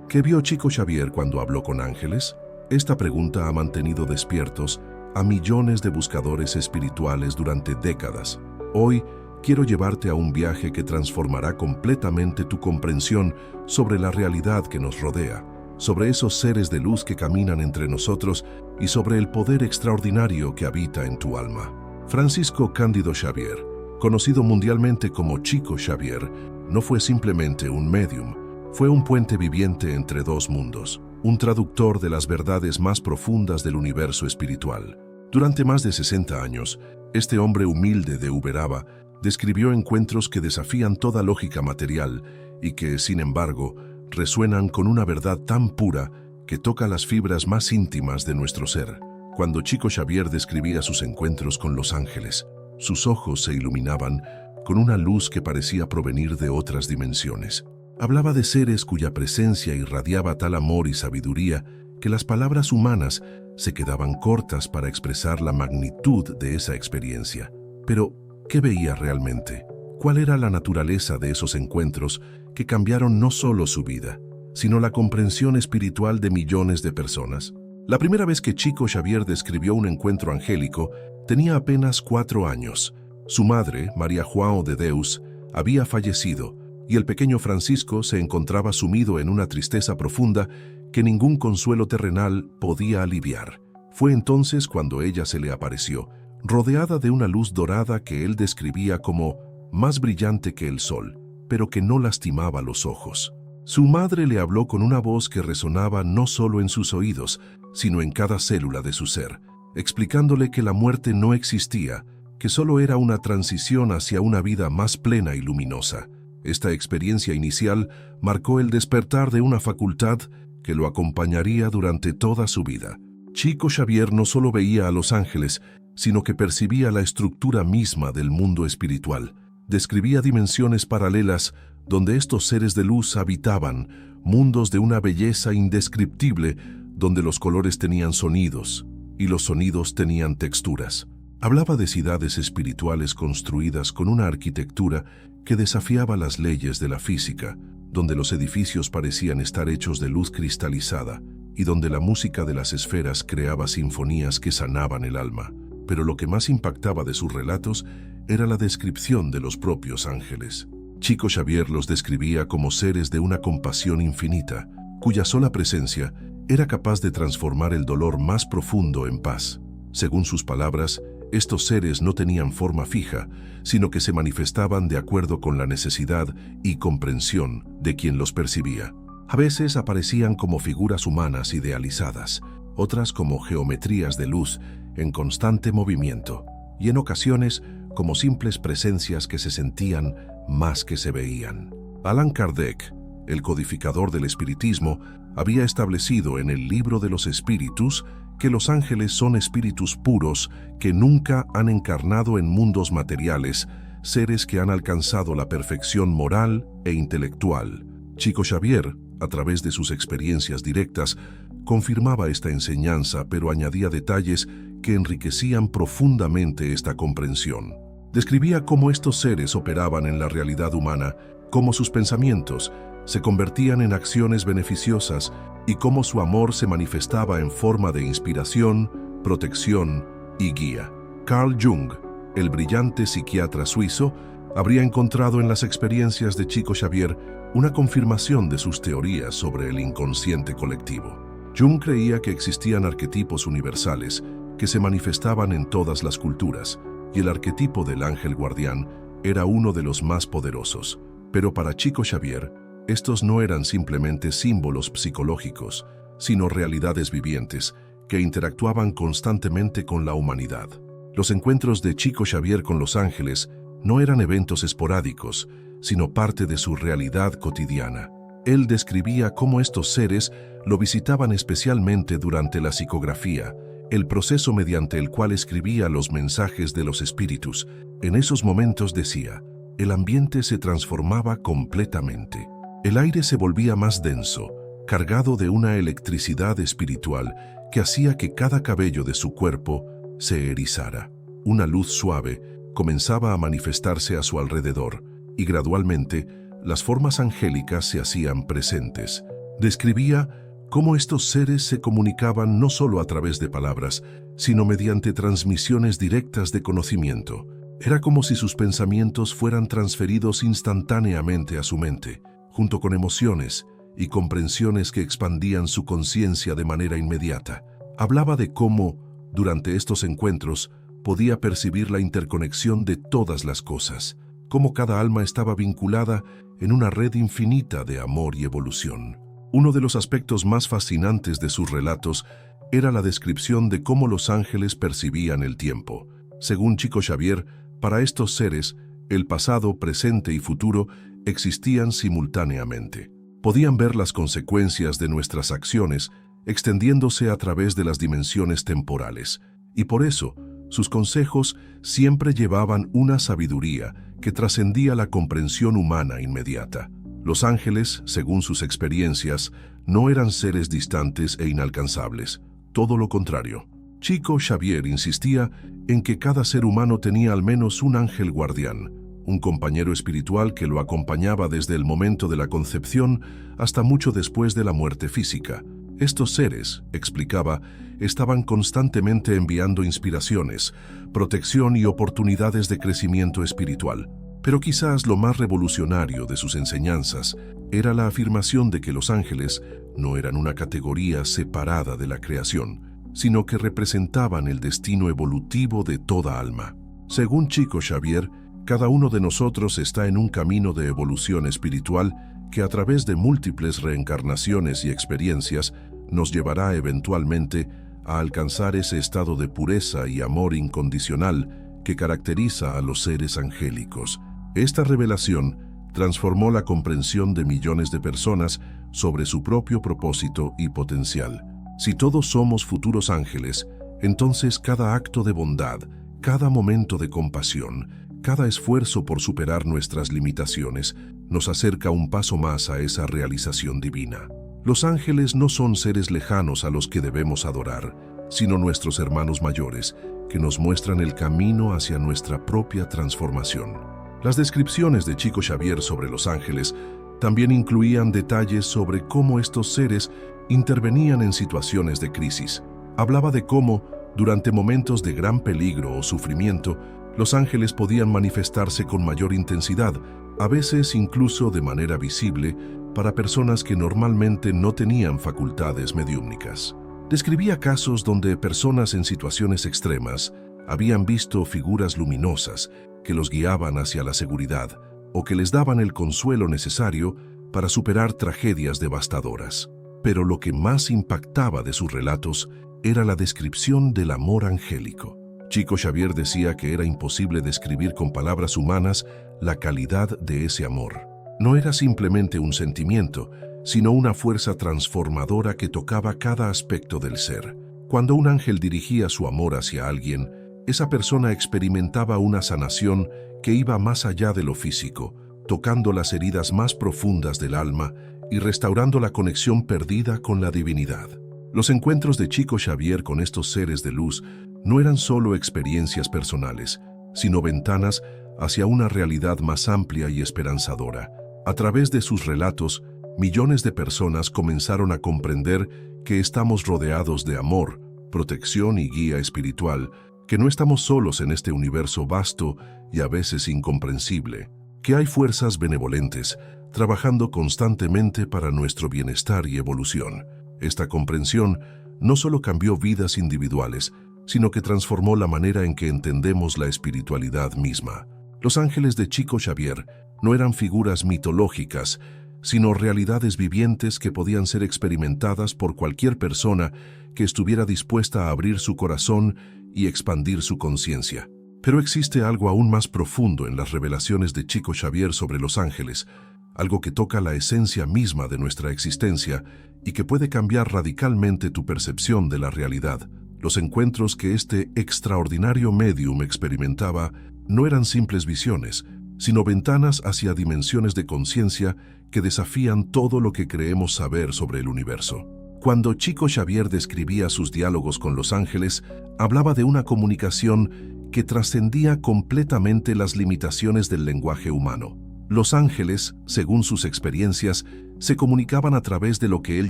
¿Qué vio Chico Xavier cuando habló con ángeles? Esta pregunta ha mantenido despiertos a millones de buscadores espirituales durante décadas. Hoy quiero llevarte a un viaje que transformará completamente tu comprensión sobre la realidad que nos rodea, sobre esos seres de luz que caminan entre nosotros y sobre el poder extraordinario que habita en tu alma. Francisco Cándido Xavier, conocido mundialmente como Chico Xavier, no fue simplemente un médium, fue un puente viviente entre dos mundos, un traductor de las verdades más profundas del universo espiritual. Durante más de 60 años, este hombre humilde de Uberaba describió encuentros que desafían toda lógica material y que, sin embargo, resuenan con una verdad tan pura que toca las fibras más íntimas de nuestro ser. Cuando Chico Xavier describía sus encuentros con los ángeles, sus ojos se iluminaban con una luz que parecía provenir de otras dimensiones. Hablaba de seres cuya presencia irradiaba tal amor y sabiduría que las palabras humanas se quedaban cortas para expresar la magnitud de esa experiencia. Pero, ¿qué veía realmente? ¿Cuál era la naturaleza de esos encuentros que cambiaron no solo su vida, sino la comprensión espiritual de millones de personas? La primera vez que Chico Xavier describió un encuentro angélico, tenía apenas 4 años. Su madre, María João de Deus, había fallecido, y el pequeño Francisco se encontraba sumido en una tristeza profunda que ningún consuelo terrenal podía aliviar. Fue entonces cuando ella se le apareció, rodeada de una luz dorada que él describía como más brillante que el sol, pero que no lastimaba los ojos. Su madre le habló con una voz que resonaba no solo en sus oídos, sino en cada célula de su ser, explicándole que la muerte no existía, que solo era una transición hacia una vida más plena y luminosa. Esta experiencia inicial marcó el despertar de una facultad que lo acompañaría durante toda su vida. Chico Xavier no solo veía a los ángeles, sino que percibía la estructura misma del mundo espiritual. Describía dimensiones paralelas donde estos seres de luz habitaban, mundos de una belleza indescriptible, donde los colores tenían sonidos y los sonidos tenían texturas. Hablaba de ciudades espirituales construidas con una arquitectura que desafiaba las leyes de la física, donde los edificios parecían estar hechos de luz cristalizada y donde la música de las esferas creaba sinfonías que sanaban el alma. Pero lo que más impactaba de sus relatos era la descripción de los propios ángeles. Chico Xavier los describía como seres de una compasión infinita, cuya sola presencia era capaz de transformar el dolor más profundo en paz. Según sus palabras, estos seres no tenían forma fija, sino que se manifestaban de acuerdo con la necesidad y comprensión de quien los percibía. A veces aparecían como figuras humanas idealizadas, otras como geometrías de luz en constante movimiento, y en ocasiones como simples presencias que se sentían más que se veían. Allan Kardec, el codificador del espiritismo, había establecido en el Libro de los Espíritus que los ángeles son espíritus puros que nunca han encarnado en mundos materiales, seres que han alcanzado la perfección moral e intelectual. Chico Xavier, a través de sus experiencias directas, confirmaba esta enseñanza, pero añadía detalles que enriquecían profundamente esta comprensión. Describía cómo estos seres operaban en la realidad humana, cómo sus pensamientos se convertían en acciones beneficiosas y cómo su amor se manifestaba en forma de inspiración, protección y guía. Carl Jung, el brillante psiquiatra suizo, habría encontrado en las experiencias de Chico Xavier una confirmación de sus teorías sobre el inconsciente colectivo. Jung creía que existían arquetipos universales que se manifestaban en todas las culturas, y el arquetipo del ángel guardián era uno de los más poderosos. Pero para Chico Xavier, estos no eran simplemente símbolos psicológicos, sino realidades vivientes que interactuaban constantemente con la humanidad. Los encuentros de Chico Xavier con los ángeles no eran eventos esporádicos, sino parte de su realidad cotidiana. Él describía cómo estos seres lo visitaban especialmente durante la psicografía, el proceso mediante el cual escribía los mensajes de los espíritus. En esos momentos, decía, el ambiente se transformaba completamente. El aire se volvía más denso, cargado de una electricidad espiritual que hacía que cada cabello de su cuerpo se erizara. Una luz suave comenzaba a manifestarse a su alrededor y gradualmente las formas angélicas se hacían presentes. Describía cómo estos seres se comunicaban no solo a través de palabras, sino mediante transmisiones directas de conocimiento. Era como si sus pensamientos fueran transferidos instantáneamente a su mente, junto con emociones y comprensiones que expandían su conciencia de manera inmediata. Hablaba de cómo, durante estos encuentros, podía percibir la interconexión de todas las cosas, cómo cada alma estaba vinculada en una red infinita de amor y evolución. Uno de los aspectos más fascinantes de sus relatos era la descripción de cómo los ángeles percibían el tiempo. Según Chico Xavier, para estos seres, el pasado, presente y futuro existían simultáneamente. Podían ver las consecuencias de nuestras acciones extendiéndose a través de las dimensiones temporales, y por eso, sus consejos siempre llevaban una sabiduría que trascendía la comprensión humana inmediata. Los ángeles, según sus experiencias, no eran seres distantes e inalcanzables, todo lo contrario. Chico Xavier insistía en que cada ser humano tenía al menos un ángel guardián, un compañero espiritual que lo acompañaba desde el momento de la concepción hasta mucho después de la muerte física. Estos seres, explicaba, estaban constantemente enviando inspiraciones, protección y oportunidades de crecimiento espiritual. Pero quizás lo más revolucionario de sus enseñanzas era la afirmación de que los ángeles no eran una categoría separada de la creación, sino que representaban el destino evolutivo de toda alma. Según Chico Xavier, cada uno de nosotros está en un camino de evolución espiritual que a través de múltiples reencarnaciones y experiencias nos llevará eventualmente a alcanzar ese estado de pureza y amor incondicional que caracteriza a los seres angélicos. Esta revelación transformó la comprensión de millones de personas sobre su propio propósito y potencial. Si todos somos futuros ángeles, entonces cada acto de bondad, cada momento de compasión, cada esfuerzo por superar nuestras limitaciones, nos acerca un paso más a esa realización divina. Los ángeles no son seres lejanos a los que debemos adorar, sino nuestros hermanos mayores, que nos muestran el camino hacia nuestra propia transformación. Las descripciones de Chico Xavier sobre los ángeles también incluían detalles sobre cómo estos seres intervenían en situaciones de crisis. Hablaba de cómo, durante momentos de gran peligro o sufrimiento, los ángeles podían manifestarse con mayor intensidad, a veces incluso de manera visible, para personas que normalmente no tenían facultades mediúmnicas. Describía casos donde personas en situaciones extremas habían visto figuras luminosas que los guiaban hacia la seguridad o que les daban el consuelo necesario para superar tragedias devastadoras. Pero lo que más impactaba de sus relatos era la descripción del amor angélico. Chico Xavier decía que era imposible describir con palabras humanas la calidad de ese amor. No era simplemente un sentimiento, sino una fuerza transformadora que tocaba cada aspecto del ser. Cuando un ángel dirigía su amor hacia alguien, esa persona experimentaba una sanación que iba más allá de lo físico, tocando las heridas más profundas del alma y restaurando la conexión perdida con la divinidad. Los encuentros de Chico Xavier con estos seres de luz no eran solo experiencias personales, sino ventanas hacia una realidad más amplia y esperanzadora. A través de sus relatos, millones de personas comenzaron a comprender que estamos rodeados de amor, protección y guía espiritual, que no estamos solos en este universo vasto y a veces incomprensible, que hay fuerzas benevolentes trabajando constantemente para nuestro bienestar y evolución. Esta comprensión no solo cambió vidas individuales, sino que transformó la manera en que entendemos la espiritualidad misma. Los ángeles de Chico Xavier no eran figuras mitológicas, sino realidades vivientes que podían ser experimentadas por cualquier persona que estuviera dispuesta a abrir su corazón y expandir su conciencia. Pero existe algo aún más profundo en las revelaciones de Chico Xavier sobre los ángeles, algo que toca la esencia misma de nuestra existencia y que puede cambiar radicalmente tu percepción de la realidad. Los encuentros que este extraordinario médium experimentaba no eran simples visiones, sino ventanas hacia dimensiones de conciencia que desafían todo lo que creemos saber sobre el universo. Cuando Chico Xavier describía sus diálogos con los ángeles, hablaba de una comunicación que trascendía completamente las limitaciones del lenguaje humano. Los ángeles, según sus experiencias, se comunicaban a través de lo que él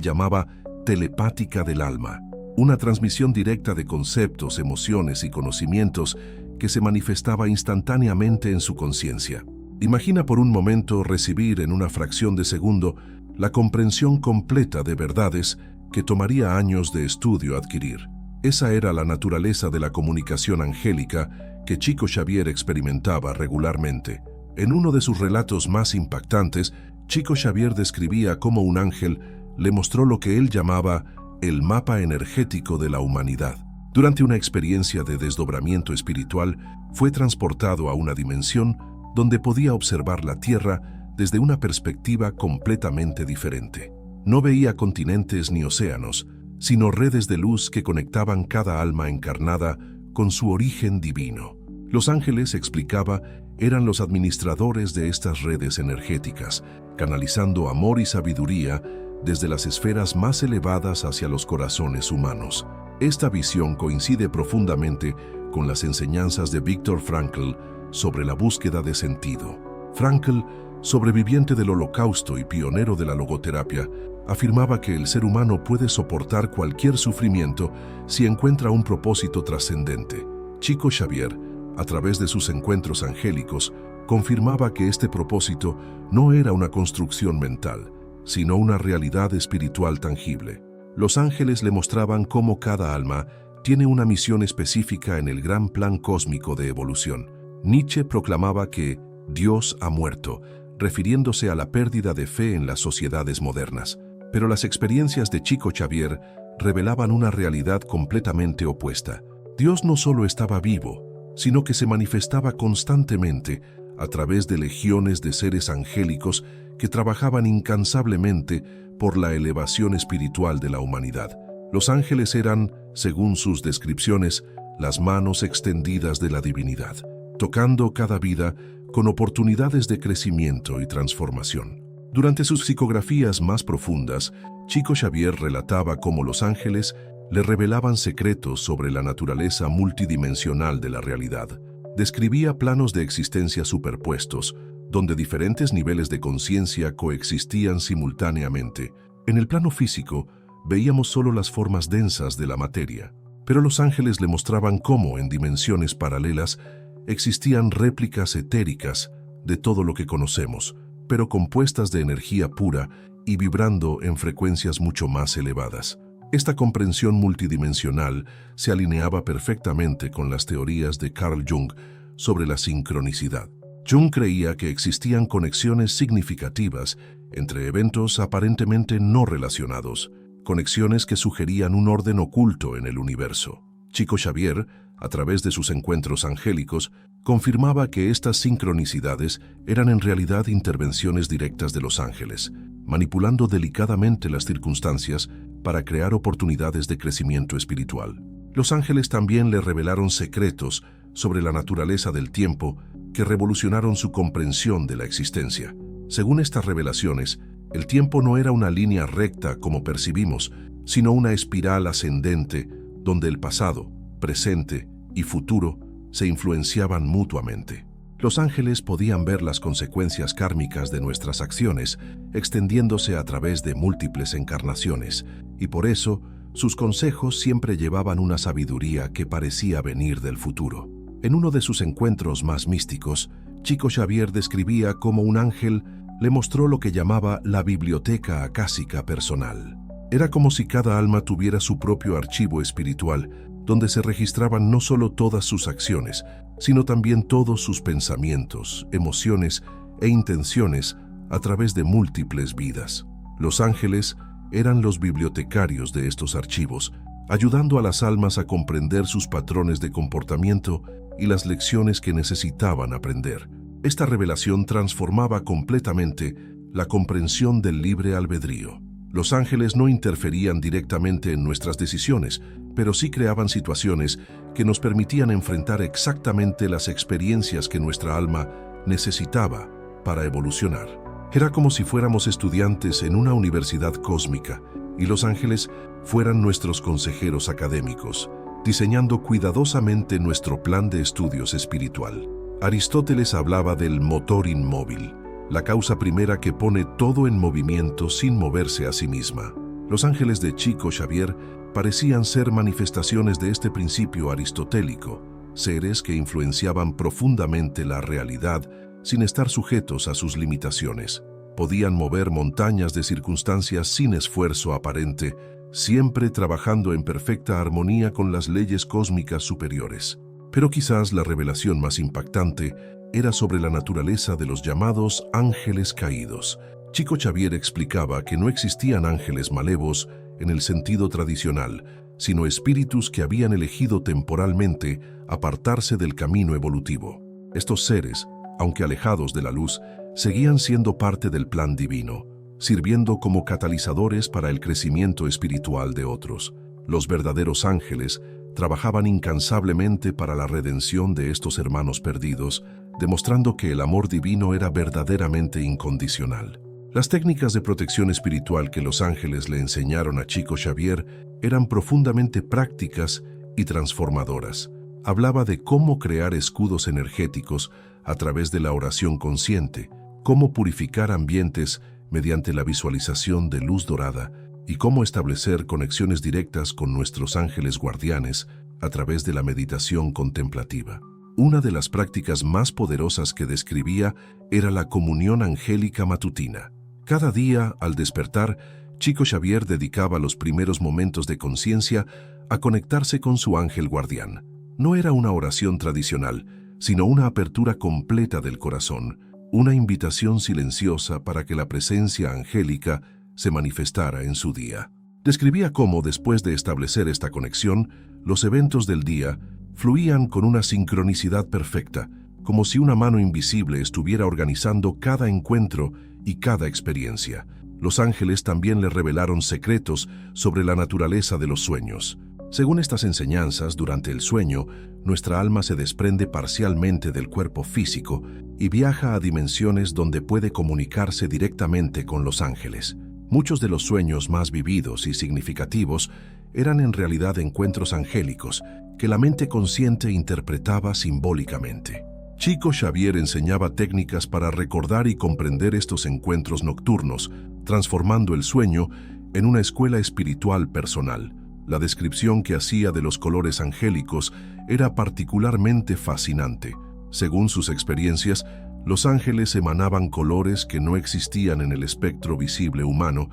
llamaba telepática del alma, una transmisión directa de conceptos, emociones y conocimientos que se manifestaba instantáneamente en su conciencia. Imagina por un momento recibir en una fracción de segundo la comprensión completa de verdades que tomaría años de estudio adquirir. Esa era la naturaleza de la comunicación angélica que Chico Xavier experimentaba regularmente. En uno de sus relatos más impactantes, Chico Xavier describía cómo un ángel le mostró lo que él llamaba el mapa energético de la humanidad. Durante una experiencia de desdobramiento espiritual, fue transportado a una dimensión donde podía observar la Tierra desde una perspectiva completamente diferente. No veía continentes ni océanos, sino redes de luz que conectaban cada alma encarnada con su origen divino. Los ángeles, explicaba, eran los administradores de estas redes energéticas, canalizando amor y sabiduría desde las esferas más elevadas hacia los corazones humanos. Esta visión coincide profundamente con las enseñanzas de Viktor Frankl sobre la búsqueda de sentido. Frankl, sobreviviente del Holocausto y pionero de la logoterapia, afirmaba que el ser humano puede soportar cualquier sufrimiento si encuentra un propósito trascendente. Chico Xavier, a través de sus encuentros angélicos, confirmaba que este propósito no era una construcción mental, sino una realidad espiritual tangible. Los ángeles le mostraban cómo cada alma tiene una misión específica en el gran plan cósmico de evolución. Nietzsche proclamaba que Dios ha muerto, refiriéndose a la pérdida de fe en las sociedades modernas. Pero las experiencias de Chico Xavier revelaban una realidad completamente opuesta. Dios no solo estaba vivo, sino que se manifestaba constantemente a través de legiones de seres angélicos que trabajaban incansablemente por la elevación espiritual de la humanidad. Los ángeles eran, según sus descripciones, las manos extendidas de la divinidad, tocando cada vida con oportunidades de crecimiento y transformación. Durante sus psicografías más profundas, Chico Xavier relataba cómo los ángeles le revelaban secretos sobre la naturaleza multidimensional de la realidad. Describía planos de existencia superpuestos, donde diferentes niveles de conciencia coexistían simultáneamente. En el plano físico, veíamos solo las formas densas de la materia, pero los ángeles le mostraban cómo, en dimensiones paralelas, existían réplicas etéricas de todo lo que conocemos, pero compuestas de energía pura y vibrando en frecuencias mucho más elevadas. Esta comprensión multidimensional se alineaba perfectamente con las teorías de Carl Jung sobre la sincronicidad. Jung creía que existían conexiones significativas entre eventos aparentemente no relacionados, conexiones que sugerían un orden oculto en el universo. Chico Xavier, a través de sus encuentros angélicos, confirmaba que estas sincronicidades eran en realidad intervenciones directas de los ángeles, manipulando delicadamente las circunstancias para crear oportunidades de crecimiento espiritual. Los ángeles también le revelaron secretos sobre la naturaleza del tiempo que revolucionaron su comprensión de la existencia. Según estas revelaciones, el tiempo no era una línea recta como percibimos, sino una espiral ascendente donde el pasado, presente y futuro se influenciaban mutuamente. Los ángeles podían ver las consecuencias kármicas de nuestras acciones, extendiéndose a través de múltiples encarnaciones, y por eso sus consejos siempre llevaban una sabiduría que parecía venir del futuro. En uno de sus encuentros más místicos, Chico Xavier describía cómo un ángel le mostró lo que llamaba la biblioteca acásica personal. Era como si cada alma tuviera su propio archivo espiritual, donde se registraban no solo todas sus acciones, sino también todos sus pensamientos, emociones e intenciones a través de múltiples vidas. Los ángeles eran los bibliotecarios de estos archivos, ayudando a las almas a comprender sus patrones de comportamiento y las lecciones que necesitaban aprender. Esta revelación transformaba completamente la comprensión del libre albedrío. Los ángeles no interferían directamente en nuestras decisiones, pero sí creaban situaciones que nos permitían enfrentar exactamente las experiencias que nuestra alma necesitaba para evolucionar. Era como si fuéramos estudiantes en una universidad cósmica y los ángeles fueran nuestros consejeros académicos, diseñando cuidadosamente nuestro plan de estudios espiritual. Aristóteles hablaba del motor inmóvil, la causa primera que pone todo en movimiento sin moverse a sí misma. Los ángeles de Chico Xavier parecían ser manifestaciones de este principio aristotélico, seres que influenciaban profundamente la realidad sin estar sujetos a sus limitaciones. Podían mover montañas de circunstancias sin esfuerzo aparente, siempre trabajando en perfecta armonía con las leyes cósmicas superiores. Pero quizás la revelación más impactante era sobre la naturaleza de los llamados ángeles caídos. Chico Xavier explicaba que no existían ángeles malevos en el sentido tradicional, sino espíritus que habían elegido temporalmente apartarse del camino evolutivo. Estos seres, aunque alejados de la luz, seguían siendo parte del plan divino, sirviendo como catalizadores para el crecimiento espiritual de otros. Los verdaderos ángeles trabajaban incansablemente para la redención de estos hermanos perdidos, demostrando que el amor divino era verdaderamente incondicional. Las técnicas de protección espiritual que los ángeles le enseñaron a Chico Xavier eran profundamente prácticas y transformadoras. Hablaba de cómo crear escudos energéticos a través de la oración consciente, cómo purificar ambientes mediante la visualización de luz dorada y cómo establecer conexiones directas con nuestros ángeles guardianes a través de la meditación contemplativa. Una de las prácticas más poderosas que describía era la comunión angélica matutina. Cada día, al despertar, Chico Xavier dedicaba los primeros momentos de conciencia a conectarse con su ángel guardián. No era una oración tradicional, sino una apertura completa del corazón, una invitación silenciosa para que la presencia angélica se manifestara en su día. Describía cómo, después de establecer esta conexión, los eventos del día fluían con una sincronicidad perfecta, como si una mano invisible estuviera organizando cada encuentro y cada experiencia. Los ángeles también le revelaron secretos sobre la naturaleza de los sueños. Según estas enseñanzas, durante el sueño, nuestra alma se desprende parcialmente del cuerpo físico y viaja a dimensiones donde puede comunicarse directamente con los ángeles. Muchos de los sueños más vividos y significativos eran en realidad encuentros angélicos que la mente consciente interpretaba simbólicamente. Chico Xavier enseñaba técnicas para recordar y comprender estos encuentros nocturnos, transformando el sueño en una escuela espiritual personal. La descripción que hacía de los colores angélicos era particularmente fascinante. Según sus experiencias, los ángeles emanaban colores que no existían en el espectro visible humano,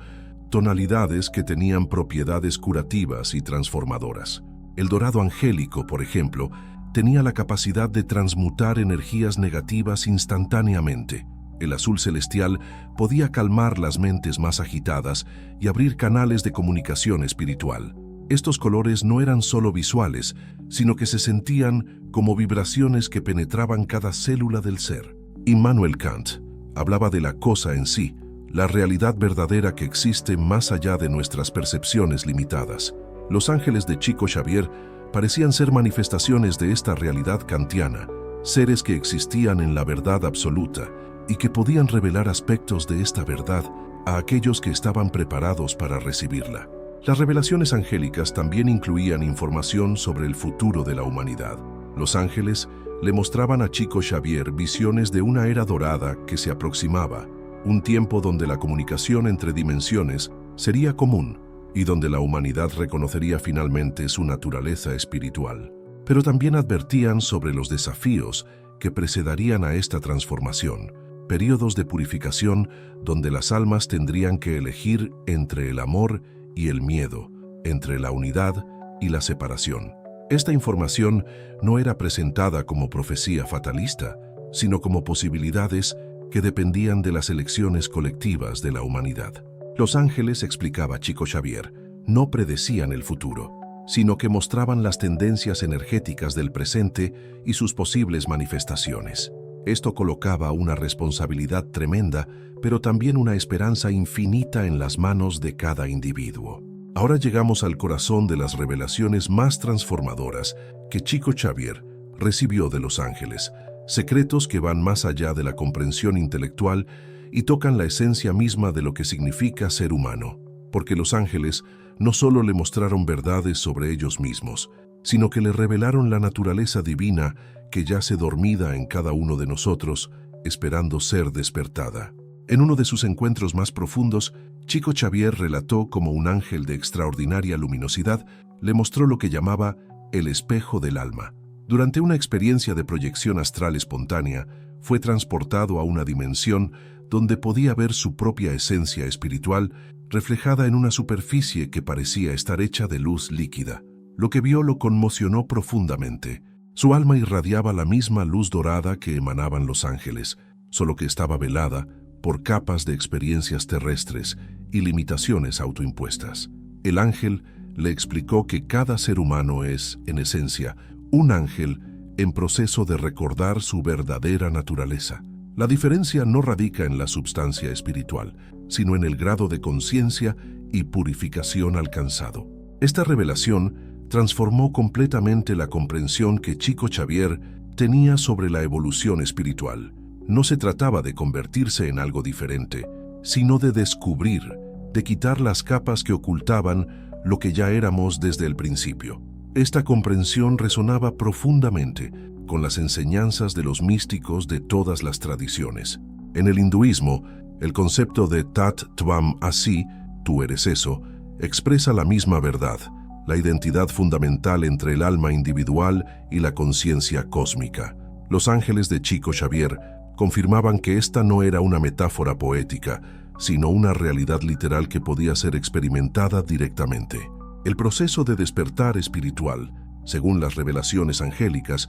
tonalidades que tenían propiedades curativas y transformadoras. El dorado angélico, por ejemplo, tenía la capacidad de transmutar energías negativas instantáneamente. El azul celestial podía calmar las mentes más agitadas y abrir canales de comunicación espiritual. Estos colores no eran solo visuales, sino que se sentían como vibraciones que penetraban cada célula del ser. Immanuel Kant hablaba de la cosa en sí, la realidad verdadera que existe más allá de nuestras percepciones limitadas. Los ángeles de Chico Xavier parecían ser manifestaciones de esta realidad kantiana, seres que existían en la verdad absoluta y que podían revelar aspectos de esta verdad a aquellos que estaban preparados para recibirla. Las revelaciones angélicas también incluían información sobre el futuro de la humanidad. Los ángeles le mostraban a Chico Xavier visiones de una era dorada que se aproximaba, un tiempo donde la comunicación entre dimensiones sería común y donde la humanidad reconocería finalmente su naturaleza espiritual. Pero también advertían sobre los desafíos que precederían a esta transformación, periodos de purificación donde las almas tendrían que elegir entre el amor y el miedo, entre la unidad y la separación. Esta información no era presentada como profecía fatalista, sino como posibilidades que dependían de las elecciones colectivas de la humanidad. Los ángeles, explicaba Chico Xavier, no predecían el futuro, sino que mostraban las tendencias energéticas del presente y sus posibles manifestaciones. Esto colocaba una responsabilidad tremenda, pero también una esperanza infinita en las manos de cada individuo. Ahora llegamos al corazón de las revelaciones más transformadoras que Chico Xavier recibió de los ángeles, secretos que van más allá de la comprensión intelectual y tocan la esencia misma de lo que significa ser humano, porque los ángeles no solo le mostraron verdades sobre ellos mismos, sino que le revelaron la naturaleza divina que yace dormida en cada uno de nosotros, esperando ser despertada. En uno de sus encuentros más profundos, Chico Xavier relató cómo un ángel de extraordinaria luminosidad le mostró lo que llamaba el espejo del alma. Durante una experiencia de proyección astral espontánea, fue transportado a una dimensión donde podía ver su propia esencia espiritual reflejada en una superficie que parecía estar hecha de luz líquida. Lo que vio lo conmocionó profundamente. Su alma irradiaba la misma luz dorada que emanaban los ángeles, solo que estaba velada por capas de experiencias terrestres y limitaciones autoimpuestas. El ángel le explicó que cada ser humano es, en esencia, un ángel en proceso de recordar su verdadera naturaleza. La diferencia no radica en la substancia espiritual, sino en el grado de conciencia y purificación alcanzado. Esta revelación transformó completamente la comprensión que Chico Xavier tenía sobre la evolución espiritual. No se trataba de convertirse en algo diferente, sino de descubrir, de quitar las capas que ocultaban lo que ya éramos desde el principio. Esta comprensión resonaba profundamente con las enseñanzas de los místicos de todas las tradiciones. En el hinduismo, el concepto de Tat Tvam Asi, tú eres eso, expresa la misma verdad, la identidad fundamental entre el alma individual y la conciencia cósmica. Los ángeles de Chico Xavier confirmaban que esta no era una metáfora poética, sino una realidad literal que podía ser experimentada directamente. El proceso de despertar espiritual, según las revelaciones angélicas,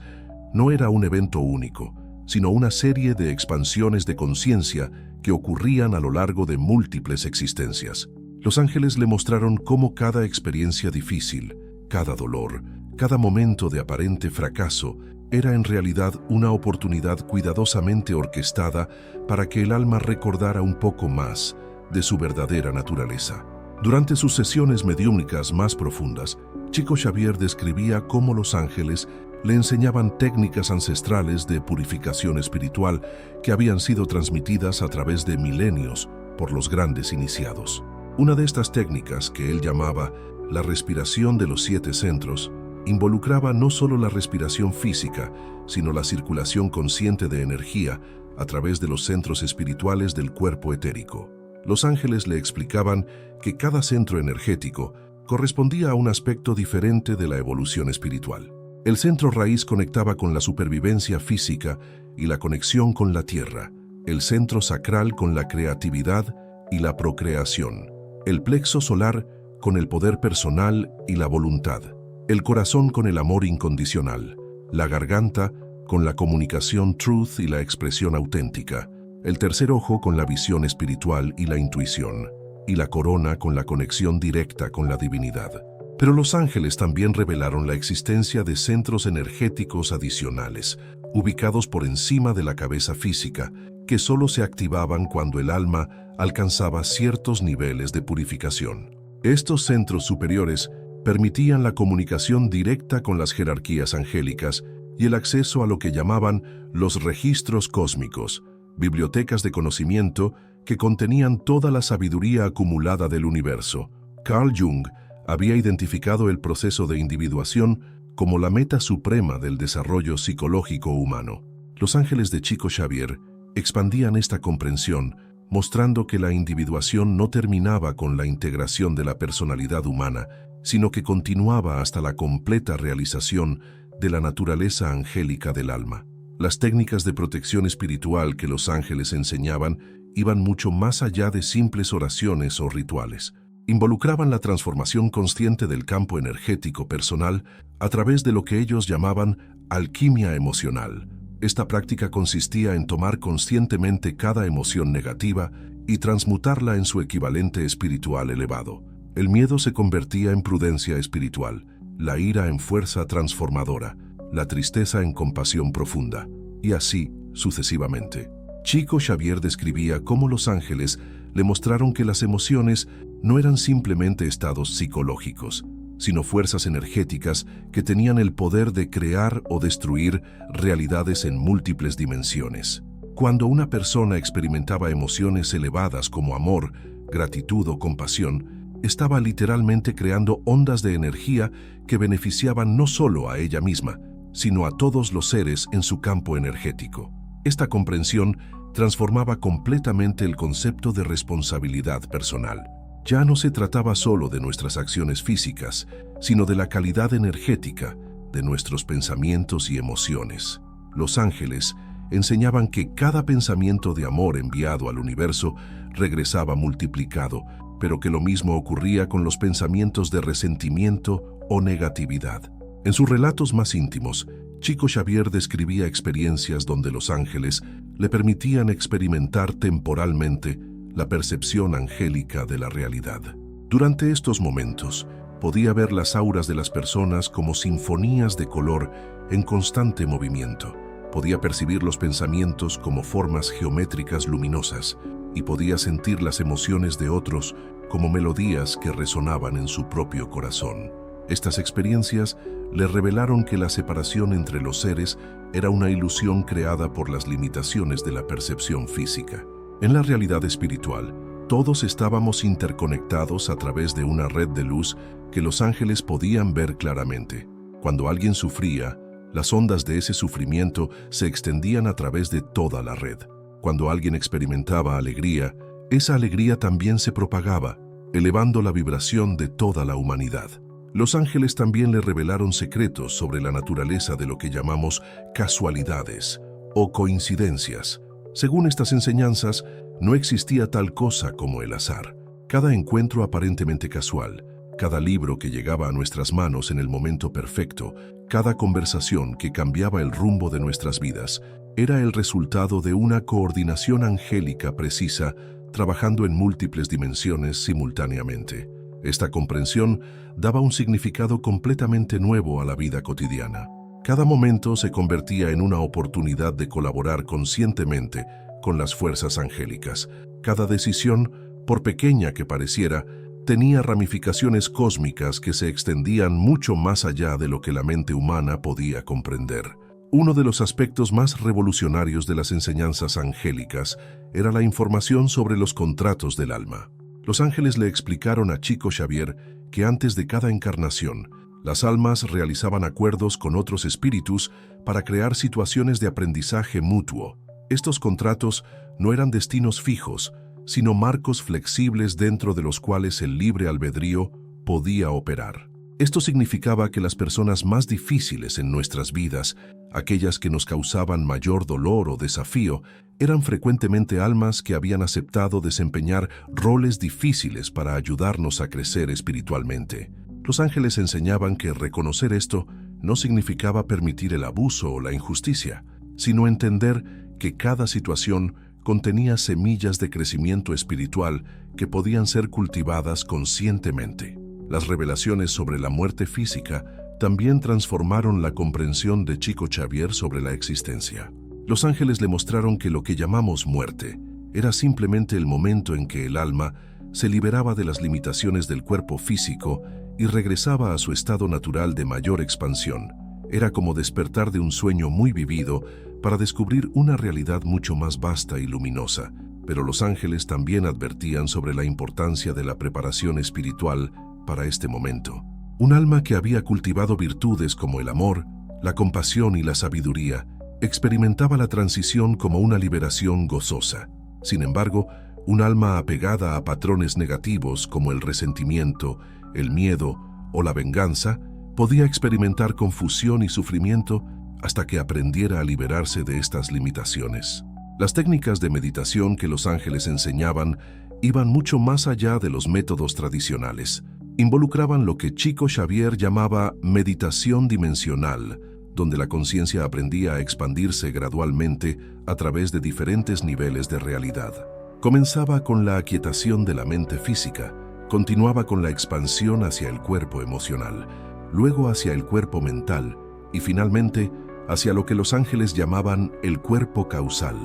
no era un evento único, sino una serie de expansiones de conciencia que ocurrían a lo largo de múltiples existencias. Los ángeles le mostraron cómo cada experiencia difícil, cada dolor, cada momento de aparente fracaso, era en realidad una oportunidad cuidadosamente orquestada para que el alma recordara un poco más de su verdadera naturaleza. Durante sus sesiones mediúmnicas más profundas, Chico Xavier describía cómo los ángeles le enseñaban técnicas ancestrales de purificación espiritual que habían sido transmitidas a través de milenios por los grandes iniciados. Una de estas técnicas, que él llamaba la respiración de los 7 centros, involucraba no solo la respiración física, sino la circulación consciente de energía a través de los centros espirituales del cuerpo etérico. Los ángeles le explicaban que cada centro energético correspondía a un aspecto diferente de la evolución espiritual. El centro raíz conectaba con la supervivencia física y la conexión con la tierra, el centro sacral con la creatividad y la procreación, el plexo solar con el poder personal y la voluntad, el corazón con el amor incondicional, la garganta con la comunicación truth y la expresión auténtica, el tercer ojo con la visión espiritual y la intuición, y la corona con la conexión directa con la divinidad. Pero los ángeles también revelaron la existencia de centros energéticos adicionales, ubicados por encima de la cabeza física, que solo se activaban cuando el alma alcanzaba ciertos niveles de purificación. Estos centros superiores permitían la comunicación directa con las jerarquías angélicas y el acceso a lo que llamaban los registros cósmicos, bibliotecas de conocimiento que contenían toda la sabiduría acumulada del universo. Carl Jung había identificado el proceso de individuación como la meta suprema del desarrollo psicológico humano. Los ángeles de Chico Xavier expandían esta comprensión, mostrando que la individuación no terminaba con la integración de la personalidad humana, sino que continuaba hasta la completa realización de la naturaleza angélica del alma. Las técnicas de protección espiritual que los ángeles enseñaban iban mucho más allá de simples oraciones o rituales. Involucraban la transformación consciente del campo energético personal a través de lo que ellos llamaban alquimia emocional. Esta práctica consistía en tomar conscientemente cada emoción negativa y transmutarla en su equivalente espiritual elevado. El miedo se convertía en prudencia espiritual, la ira en fuerza transformadora, la tristeza en compasión profunda, y así sucesivamente. Chico Xavier describía cómo los ángeles le mostraron que las emociones no eran simplemente estados psicológicos, sino fuerzas energéticas que tenían el poder de crear o destruir realidades en múltiples dimensiones. Cuando una persona experimentaba emociones elevadas como amor, gratitud o compasión, estaba literalmente creando ondas de energía que beneficiaban no solo a ella misma, sino a todos los seres en su campo energético. Esta comprensión transformaba completamente el concepto de responsabilidad personal. Ya no se trataba solo de nuestras acciones físicas, sino de la calidad energética de nuestros pensamientos y emociones. Los ángeles enseñaban que cada pensamiento de amor enviado al universo regresaba multiplicado, pero que lo mismo ocurría con los pensamientos de resentimiento o negatividad. En sus relatos más íntimos, Chico Xavier describía experiencias donde los ángeles le permitían experimentar temporalmente la percepción angélica de la realidad. Durante estos momentos, podía ver las auras de las personas como sinfonías de color en constante movimiento. Podía percibir los pensamientos como formas geométricas luminosas y podía sentir las emociones de otros como melodías que resonaban en su propio corazón. Estas experiencias le revelaron que la separación entre los seres era una ilusión creada por las limitaciones de la percepción física. En la realidad espiritual, todos estábamos interconectados a través de una red de luz que los ángeles podían ver claramente. Cuando alguien sufría, las ondas de ese sufrimiento se extendían a través de toda la red. Cuando alguien experimentaba alegría, esa alegría también se propagaba, elevando la vibración de toda la humanidad. Los ángeles también le revelaron secretos sobre la naturaleza de lo que llamamos casualidades o coincidencias. Según estas enseñanzas, no existía tal cosa como el azar. Cada encuentro aparentemente casual, cada libro que llegaba a nuestras manos en el momento perfecto, cada conversación que cambiaba el rumbo de nuestras vidas, era el resultado de una coordinación angélica precisa, trabajando en múltiples dimensiones simultáneamente. Esta comprensión daba un significado completamente nuevo a la vida cotidiana. Cada momento se convertía en una oportunidad de colaborar conscientemente con las fuerzas angélicas. Cada decisión, por pequeña que pareciera, tenía ramificaciones cósmicas que se extendían mucho más allá de lo que la mente humana podía comprender. Uno de los aspectos más revolucionarios de las enseñanzas angélicas era la información sobre los contratos del alma. Los ángeles le explicaron a Chico Xavier que antes de cada encarnación, las almas realizaban acuerdos con otros espíritus para crear situaciones de aprendizaje mutuo. Estos contratos no eran destinos fijos, sino marcos flexibles dentro de los cuales el libre albedrío podía operar. Esto significaba que las personas más difíciles en nuestras vidas, aquellas que nos causaban mayor dolor o desafío, eran frecuentemente almas que habían aceptado desempeñar roles difíciles para ayudarnos a crecer espiritualmente. Los ángeles enseñaban que reconocer esto no significaba permitir el abuso o la injusticia, sino entender que cada situación contenía semillas de crecimiento espiritual que podían ser cultivadas conscientemente. Las revelaciones sobre la muerte física también transformaron la comprensión de Chico Xavier sobre la existencia. Los ángeles le mostraron que lo que llamamos muerte era simplemente el momento en que el alma se liberaba de las limitaciones del cuerpo físico y regresaba a su estado natural de mayor expansión. Era como despertar de un sueño muy vivido para descubrir una realidad mucho más vasta y luminosa. Pero los ángeles también advertían sobre la importancia de la preparación espiritual para este momento. Un alma que había cultivado virtudes como el amor, la compasión y la sabiduría, experimentaba la transición como una liberación gozosa. Sin embargo, un alma apegada a patrones negativos como el resentimiento, el miedo o la venganza, podía experimentar confusión y sufrimiento hasta que aprendiera a liberarse de estas limitaciones. Las técnicas de meditación que los ángeles enseñaban iban mucho más allá de los métodos tradicionales. Involucraban lo que Chico Xavier llamaba meditación dimensional, donde la conciencia aprendía a expandirse gradualmente a través de diferentes niveles de realidad. Comenzaba con la aquietación de la mente física, continuaba con la expansión hacia el cuerpo emocional, luego hacia el cuerpo mental y finalmente hacia lo que los ángeles llamaban el cuerpo causal,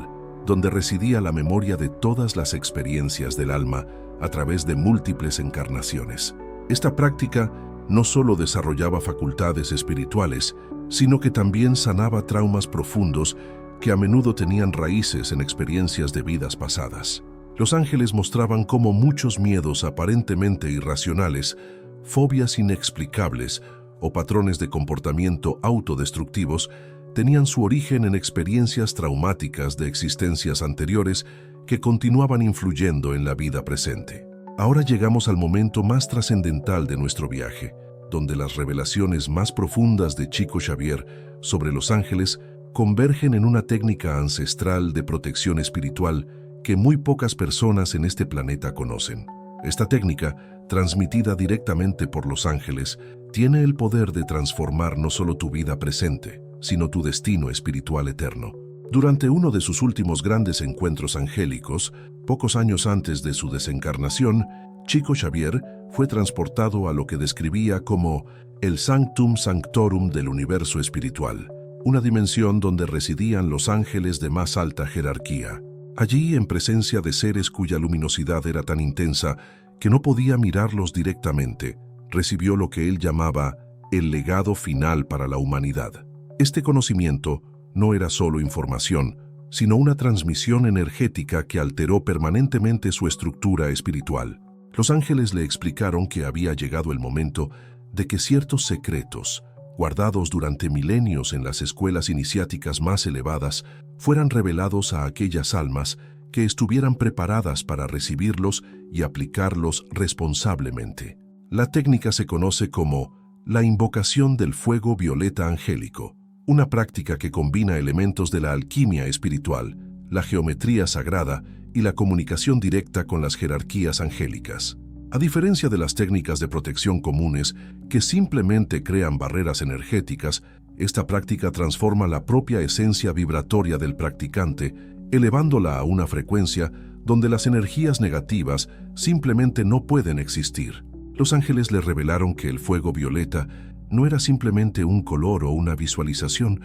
donde residía la memoria de todas las experiencias del alma a través de múltiples encarnaciones. Esta práctica no solo desarrollaba facultades espirituales, sino que también sanaba traumas profundos que a menudo tenían raíces en experiencias de vidas pasadas. Los ángeles mostraban cómo muchos miedos aparentemente irracionales, fobias inexplicables o patrones de comportamiento autodestructivos tenían su origen en experiencias traumáticas de existencias anteriores que continuaban influyendo en la vida presente. Ahora llegamos al momento más trascendental de nuestro viaje, donde las revelaciones más profundas de Chico Xavier sobre los ángeles convergen en una técnica ancestral de protección espiritual que muy pocas personas en este planeta conocen. Esta técnica, transmitida directamente por los ángeles, tiene el poder de transformar no solo tu vida presente, sino tu destino espiritual eterno. Durante uno de sus últimos grandes encuentros angélicos, pocos años antes de su desencarnación, Chico Xavier fue transportado a lo que describía como el Sanctum Sanctorum del universo espiritual, una dimensión donde residían los ángeles de más alta jerarquía. Allí, en presencia de seres cuya luminosidad era tan intensa que no podía mirarlos directamente, recibió lo que él llamaba el legado final para la humanidad. Este conocimiento no era solo información, sino una transmisión energética que alteró permanentemente su estructura espiritual. Los ángeles le explicaron que había llegado el momento de que ciertos secretos, guardados durante milenios en las escuelas iniciáticas más elevadas, fueran revelados a aquellas almas que estuvieran preparadas para recibirlos y aplicarlos responsablemente. La técnica se conoce como la invocación del fuego violeta angélico, una práctica que combina elementos de la alquimia espiritual, la geometría sagrada y la comunicación directa con las jerarquías angélicas. A diferencia de las técnicas de protección comunes que simplemente crean barreras energéticas, esta práctica transforma la propia esencia vibratoria del practicante, elevándola a una frecuencia donde las energías negativas simplemente no pueden existir. Los ángeles le revelaron que el fuego violeta no era simplemente un color o una visualización,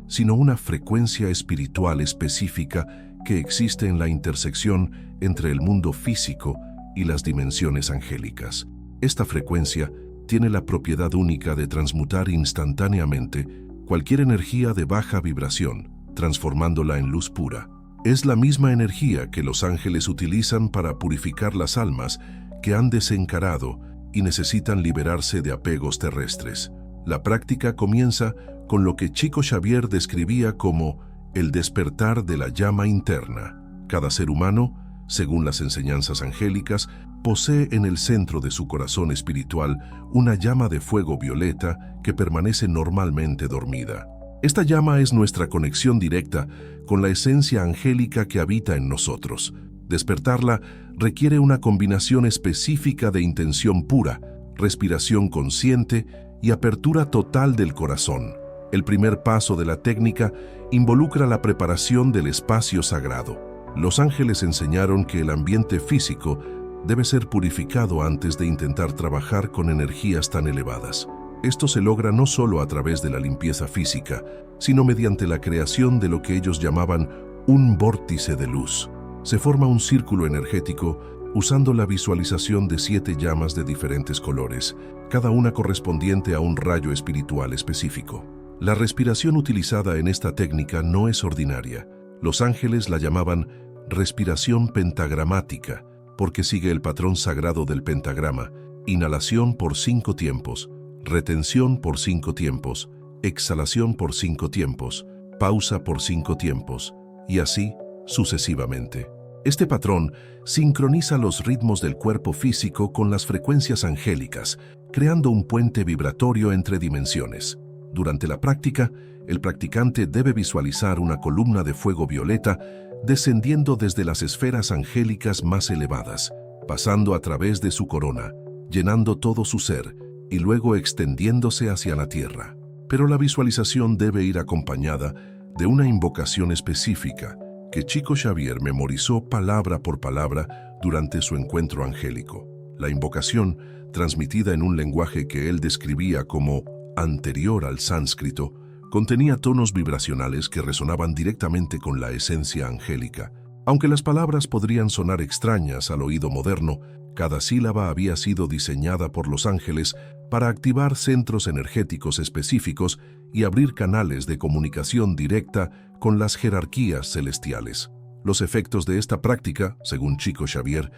sino una frecuencia espiritual específica que existe en la intersección entre el mundo físico y las dimensiones angélicas. Esta frecuencia tiene la propiedad única de transmutar instantáneamente cualquier energía de baja vibración, transformándola en luz pura. Es la misma energía que los ángeles utilizan para purificar las almas que han desencarnado y necesitan liberarse de apegos terrestres. La práctica comienza con lo que Chico Xavier describía como el despertar de la llama interna. Cada ser humano, según las enseñanzas angélicas, posee en el centro de su corazón espiritual una llama de fuego violeta que permanece normalmente dormida. Esta llama es nuestra conexión directa con la esencia angélica que habita en nosotros. Despertarla requiere una combinación específica de intención pura, respiración consciente y apertura total del corazón. El primer paso de la técnica involucra la preparación del espacio sagrado. Los ángeles enseñaron que el ambiente físico debe ser purificado antes de intentar trabajar con energías tan elevadas. Esto se logra no solo a través de la limpieza física, sino mediante la creación de lo que ellos llamaban un vórtice de luz. Se forma un círculo energético usando la visualización de 7 llamas de diferentes colores, cada una correspondiente a un rayo espiritual específico. La respiración utilizada en esta técnica no es ordinaria. Los ángeles la llamaban respiración pentagramática, porque sigue el patrón sagrado del pentagrama: inhalación por 5 tiempos, retención por 5 tiempos, exhalación por 5 tiempos, pausa por 5 tiempos, y así sucesivamente. Este patrón sincroniza los ritmos del cuerpo físico con las frecuencias angélicas, creando un puente vibratorio entre dimensiones. Durante la práctica, el practicante debe visualizar una columna de fuego violeta descendiendo desde las esferas angélicas más elevadas, pasando a través de su corona, llenando todo su ser y luego extendiéndose hacia la tierra. Pero la visualización debe ir acompañada de una invocación específica que Chico Xavier memorizó palabra por palabra durante su encuentro angélico. La invocación, transmitida en un lenguaje que él describía como anterior al sánscrito, contenía tonos vibracionales que resonaban directamente con la esencia angélica. Aunque las palabras podrían sonar extrañas al oído moderno, cada sílaba había sido diseñada por los ángeles para activar centros energéticos específicos y abrir canales de comunicación directa con las jerarquías celestiales. Los efectos de esta práctica, según Chico Xavier,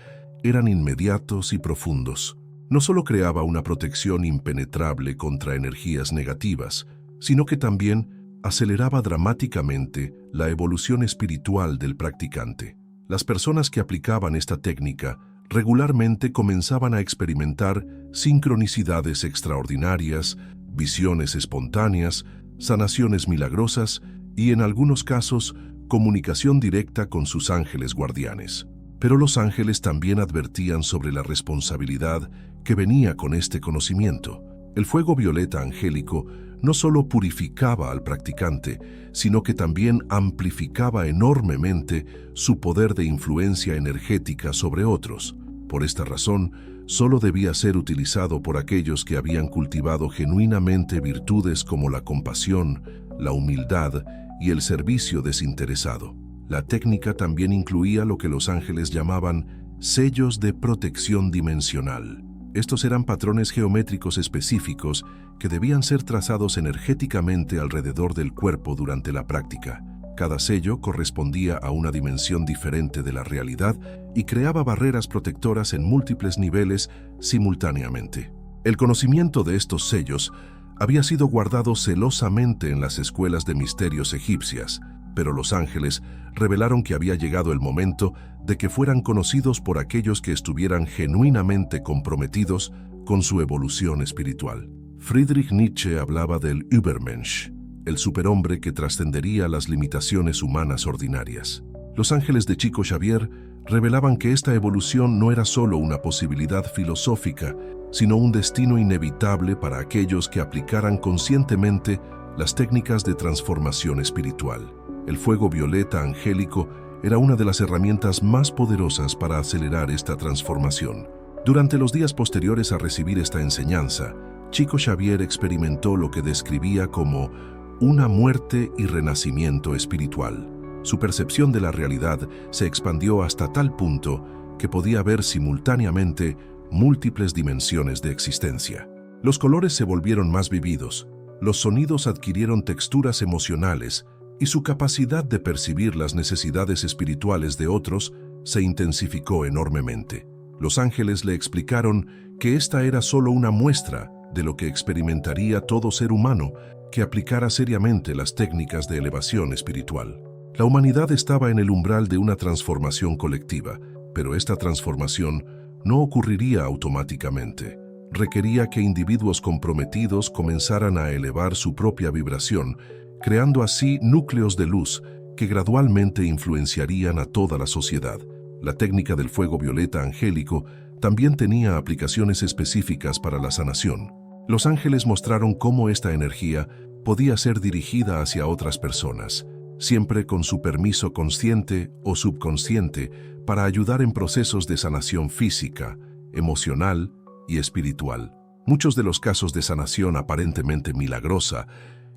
eran inmediatos y profundos. No solo creaba una protección impenetrable contra energías negativas, sino que también aceleraba dramáticamente la evolución espiritual del practicante. Las personas que aplicaban esta técnica regularmente comenzaban a experimentar sincronicidades extraordinarias, visiones espontáneas, sanaciones milagrosas y, en algunos casos, comunicación directa con sus ángeles guardianes. Pero los ángeles también advertían sobre la responsabilidad que venía con este conocimiento. El fuego violeta angélico no solo purificaba al practicante, sino que también amplificaba enormemente su poder de influencia energética sobre otros. Por esta razón, solo debía ser utilizado por aquellos que habían cultivado genuinamente virtudes como la compasión, la humildad y el servicio desinteresado. La técnica también incluía lo que los ángeles llamaban sellos de protección dimensional. Estos eran patrones geométricos específicos que debían ser trazados energéticamente alrededor del cuerpo durante la práctica. Cada sello correspondía a una dimensión diferente de la realidad y creaba barreras protectoras en múltiples niveles simultáneamente. El conocimiento de estos sellos había sido guardado celosamente en las escuelas de misterios egipcias, pero los ángeles revelaron que había llegado el momento de que fueran conocidos por aquellos que estuvieran genuinamente comprometidos con su evolución espiritual. Friedrich Nietzsche hablaba del Übermensch, el superhombre que trascendería las limitaciones humanas ordinarias. Los ángeles de Chico Xavier revelaban que esta evolución no era solo una posibilidad filosófica, sino un destino inevitable para aquellos que aplicaran conscientemente las técnicas de transformación espiritual. El fuego violeta angélico era una de las herramientas más poderosas para acelerar esta transformación. Durante los días posteriores a recibir esta enseñanza, Chico Xavier experimentó lo que describía como una muerte y renacimiento espiritual. Su percepción de la realidad se expandió hasta tal punto que podía ver simultáneamente múltiples dimensiones de existencia. Los colores se volvieron más vividos, los sonidos adquirieron texturas emocionales y su capacidad de percibir las necesidades espirituales de otros se intensificó enormemente. Los ángeles le explicaron que esta era solo una muestra de lo que experimentaría todo ser humano que aplicara seriamente las técnicas de elevación espiritual. La humanidad estaba en el umbral de una transformación colectiva, pero esta transformación no ocurriría automáticamente. Requería que individuos comprometidos comenzaran a elevar su propia vibración, creando así núcleos de luz que gradualmente influenciarían a toda la sociedad. La técnica del fuego violeta angélico también tenía aplicaciones específicas para la sanación. Los ángeles mostraron cómo esta energía podía ser dirigida hacia otras personas, siempre con su permiso consciente o subconsciente, para ayudar en procesos de sanación física, emocional y espiritual. Muchos de los casos de sanación aparentemente milagrosa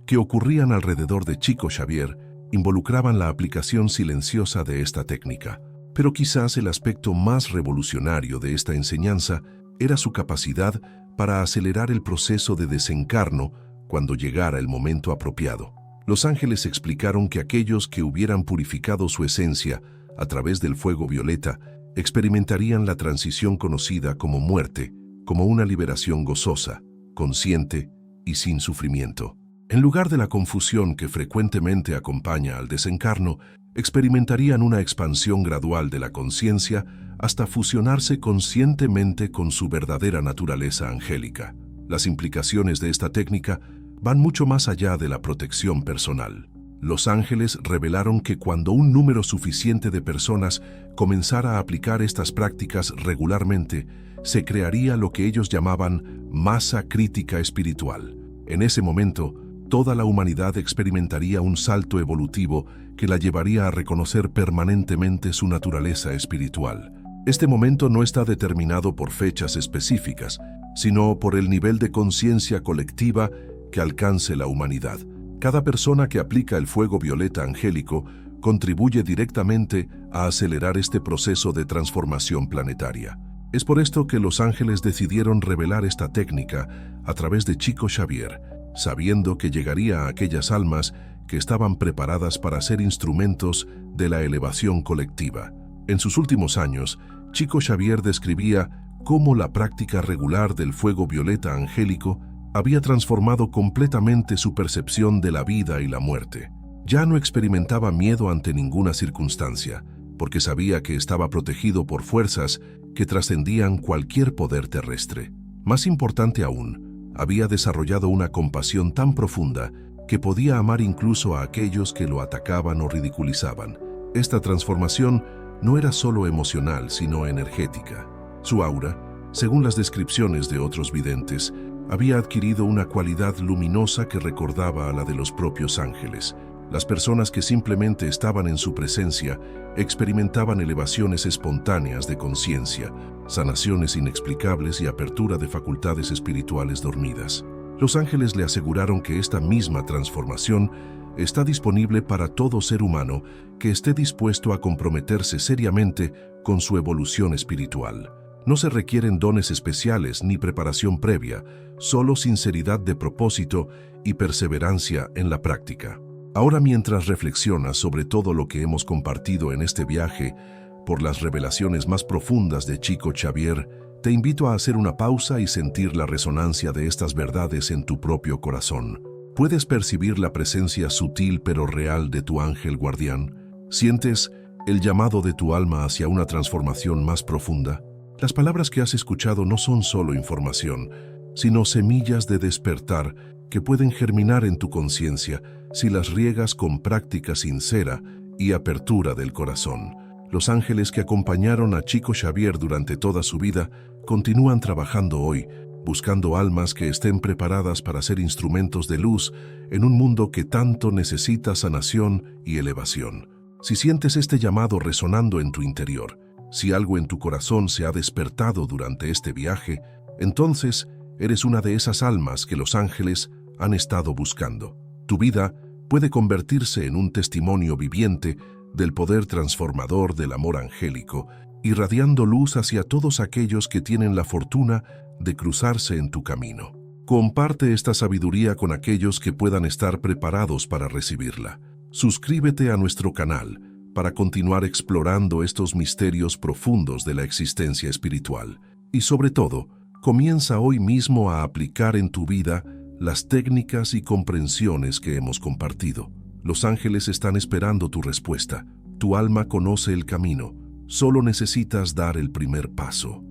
que ocurrían alrededor de Chico Xavier involucraban la aplicación silenciosa de esta técnica. Pero quizás el aspecto más revolucionario de esta enseñanza era su capacidad para acelerar el proceso de desencarno cuando llegara el momento apropiado. Los ángeles explicaron que aquellos que hubieran purificado su esencia a través del fuego violeta experimentarían la transición conocida como muerte, como una liberación gozosa, consciente y sin sufrimiento. En lugar de la confusión que frecuentemente acompaña al desencarno, experimentarían una expansión gradual de la conciencia hasta fusionarse conscientemente con su verdadera naturaleza angélica. Las implicaciones de esta técnica van mucho más allá de la protección personal. Los ángeles revelaron que cuando un número suficiente de personas comenzara a aplicar estas prácticas regularmente, se crearía lo que ellos llamaban masa crítica espiritual. En ese momento, toda la humanidad experimentaría un salto evolutivo que la llevaría a reconocer permanentemente su naturaleza espiritual. Este momento no está determinado por fechas específicas, sino por el nivel de conciencia colectiva que alcance la humanidad. Cada persona que aplica el fuego violeta angélico contribuye directamente a acelerar este proceso de transformación planetaria. Es por esto que los ángeles decidieron revelar esta técnica a través de Chico Xavier, sabiendo que llegaría a aquellas almas que estaban preparadas para ser instrumentos de la elevación colectiva. En sus últimos años, Chico Xavier describía cómo la práctica regular del fuego violeta angélico había transformado completamente su percepción de la vida y la muerte. Ya no experimentaba miedo ante ninguna circunstancia, porque sabía que estaba protegido por fuerzas que trascendían cualquier poder terrestre. Más importante aún, había desarrollado una compasión tan profunda que podía amar incluso a aquellos que lo atacaban o ridiculizaban. Esta transformación no era solo emocional, sino energética. Su aura, según las descripciones de otros videntes, había adquirido una cualidad luminosa que recordaba a la de los propios ángeles. Las personas que simplemente estaban en su presencia experimentaban elevaciones espontáneas de conciencia, sanaciones inexplicables y apertura de facultades espirituales dormidas. Los ángeles le aseguraron que esta misma transformación está disponible para todo ser humano que esté dispuesto a comprometerse seriamente con su evolución espiritual. No se requieren dones especiales ni preparación previa, solo sinceridad de propósito y perseverancia en la práctica. Ahora, mientras reflexionas sobre todo lo que hemos compartido en este viaje por las revelaciones más profundas de Chico Xavier, te invito a hacer una pausa y sentir la resonancia de estas verdades en tu propio corazón. ¿Puedes percibir la presencia sutil pero real de tu ángel guardián? ¿Sientes el llamado de tu alma hacia una transformación más profunda? Las palabras que has escuchado no son solo información, sino semillas de despertar que pueden germinar en tu conciencia si las riegas con práctica sincera y apertura del corazón. Los ángeles que acompañaron a Chico Xavier durante toda su vida continúan trabajando hoy, buscando almas que estén preparadas para ser instrumentos de luz en un mundo que tanto necesita sanación y elevación. Si sientes este llamado resonando en tu interior, si algo en tu corazón se ha despertado durante este viaje, entonces eres una de esas almas que los ángeles han estado buscando. Tu vida puede convertirse en un testimonio viviente del poder transformador del amor angélico, irradiando luz hacia todos aquellos que tienen la fortuna de cruzarse en tu camino. Comparte esta sabiduría con aquellos que puedan estar preparados para recibirla. Suscríbete a nuestro canal para continuar explorando estos misterios profundos de la existencia espiritual. Y sobre todo, comienza hoy mismo a aplicar en tu vida las técnicas y comprensiones que hemos compartido. Los ángeles están esperando tu respuesta. Tu alma conoce el camino. Solo necesitas dar el primer paso.